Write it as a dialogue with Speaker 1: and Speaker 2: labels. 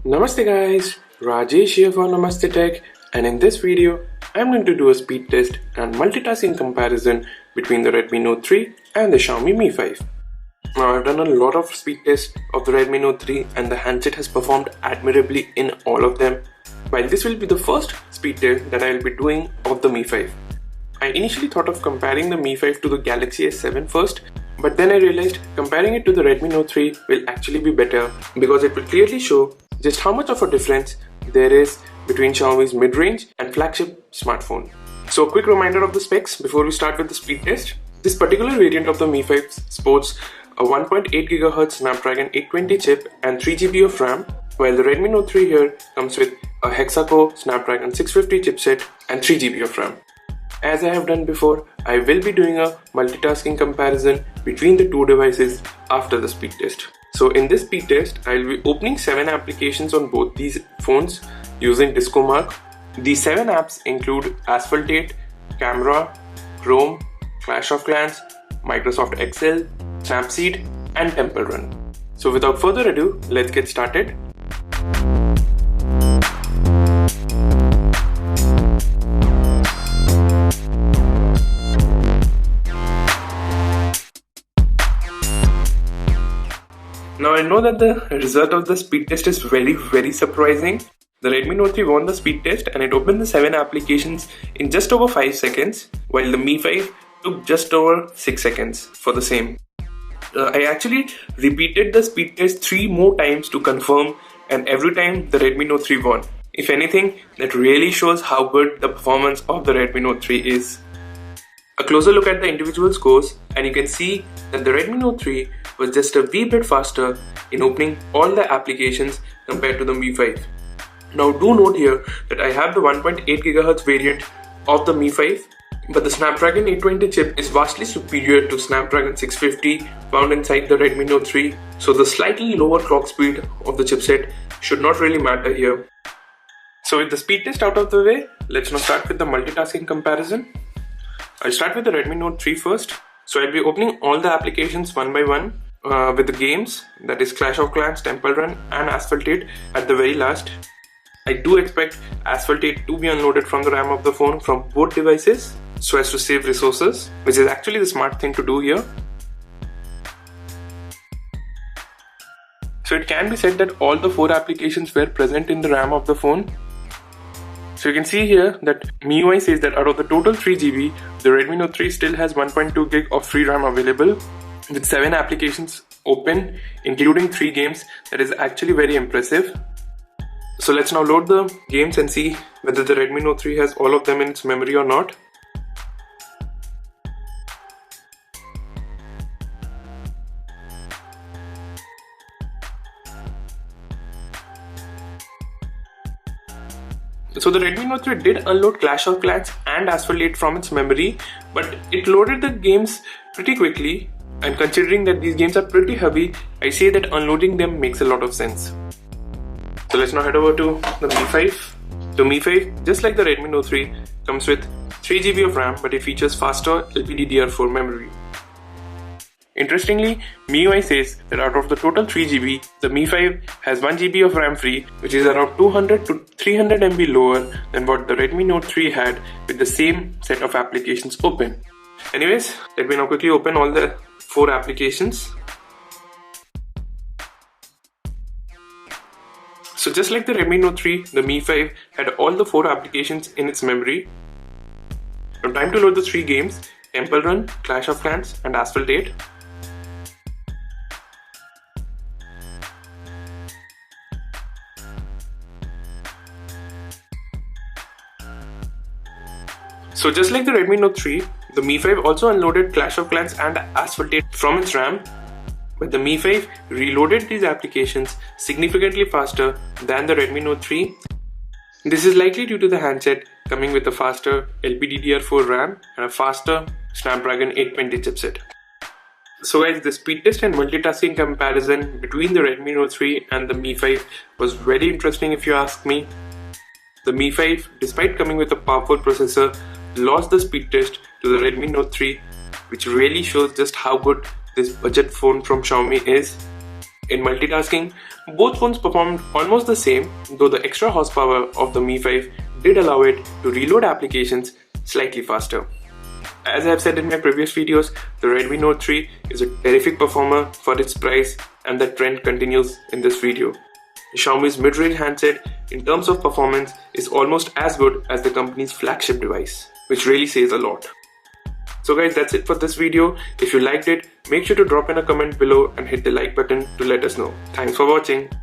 Speaker 1: Namaste guys, Rajesh here for Namaste Tech, and in this video I'm going to do a speed test and multitasking comparison between the Redmi Note 3 and the Xiaomi Mi 5. Now I've done a lot of speed tests of the Redmi Note 3 and the handset has performed admirably in all of them, while this will be the first speed test that I will be doing of the Mi 5. I initially thought of comparing the Mi 5 to the Galaxy S7 first, but then I realized comparing it to the Redmi Note 3 will actually be better because it will clearly show just how much of a difference there is between Xiaomi's mid-range and flagship smartphone. So a quick reminder of the specs before we start with the speed test. This particular variant of the Mi 5 sports a 1.8 GHz Snapdragon 820 chip and 3 GB of RAM, while the Redmi Note 3 here comes with a hexa-core Snapdragon 650 chipset and 3 GB of RAM. As I have done before, I will be doing a multitasking comparison between the two devices after the speed test. So in this speed test, I will be opening 7 applications on both these phones using Disco Mark. These 7 apps include Asphalt 8, Camera, Chrome, Clash of Clans, Microsoft Excel, Snapseed, and Temple Run. So without further ado, let's get started. Now I know that the result of the speed test is very surprising. The Redmi Note 3 won the speed test and it opened the 7 applications in just over 5 seconds, while the Mi 5 took just over 6 seconds for the same. I actually repeated the speed test 3 more times to confirm, and every time the Redmi Note 3 won. If anything, that really shows how good the performance of the Redmi Note 3 is. A closer look at the individual scores, and you can see that the Redmi Note 3 was just a wee bit faster in opening all the applications compared to the Mi 5. Now do note here that I have the 1.8 GHz variant of the Mi 5, but the Snapdragon 820 chip is vastly superior to Snapdragon 650 found inside the Redmi Note 3, so the slightly lower clock speed of the chipset should not really matter here. So with the speed test out of the way, let's now start with the multitasking comparison. I'll start with the Redmi Note 3 first. So I'll be opening all the applications one by one with the games, that is Clash of Clans, Temple Run and Asphalt 8 at the very last. I do expect Asphalt 8 to be unloaded from the RAM of the phone from both devices so as to save resources, which is actually the smart thing to do here. So it can be said that all the 4 applications were present in the RAM of the phone. So you can see here that MIUI says that out of the total 3 GB, the Redmi Note 3 still has 1.2 GB of free RAM available with 7 applications open, including 3 games. That is actually very impressive. So let's now load the games and see whether the Redmi Note 3 has all of them in its memory or not. So the Redmi Note 3 did unload Clash of Clans and Asphalt 8 from its memory, but it loaded the games pretty quickly, and considering that these games are pretty heavy, I say that unloading them makes a lot of sense. So let's now head over to the Mi 5. The Mi 5, just like the Redmi Note 3, comes with 3 GB of RAM, but it features faster LPDDR4 memory. Interestingly, MIUI says that out of the total 3 GB, the Mi 5 has 1 GB of RAM free, which is around 200 to 300 MB lower than what the Redmi Note 3 had with the same set of applications open. Anyways, let me now quickly open all the 4 applications. So just like the Redmi Note 3, the Mi 5 had all the 4 applications in its memory. Now time to load the 3 games: Temple Run, Clash of Clans and Asphalt 8. So just like the Redmi Note 3, the Mi 5 also unloaded Clash of Clans and Asphalt 8 from its RAM, but the Mi 5 reloaded these applications significantly faster than the Redmi Note 3. This is likely due to the handset coming with a faster LPDDR4 RAM and a faster Snapdragon 820 chipset. So guys, the speed test and multitasking comparison between the Redmi Note 3 and the Mi 5 was very interesting if you ask me. The Mi 5, despite coming with a powerful processor, lost the speed test to the Redmi Note 3, which really shows just how good this budget phone from Xiaomi is. In multitasking, Both phones performed almost the same, though the extra horsepower of the Mi 5 did allow it to reload applications slightly faster. As I have said in my previous videos, the Redmi Note 3 is a terrific performer for its price, and that trend continues in this video. Xiaomi's mid-range handset in terms of performance is almost as good as the company's flagship device, which really says a lot. So guys, that's it for this video. If you liked it, make sure to drop in a comment below and hit the like button to let us know. Thanks for watching.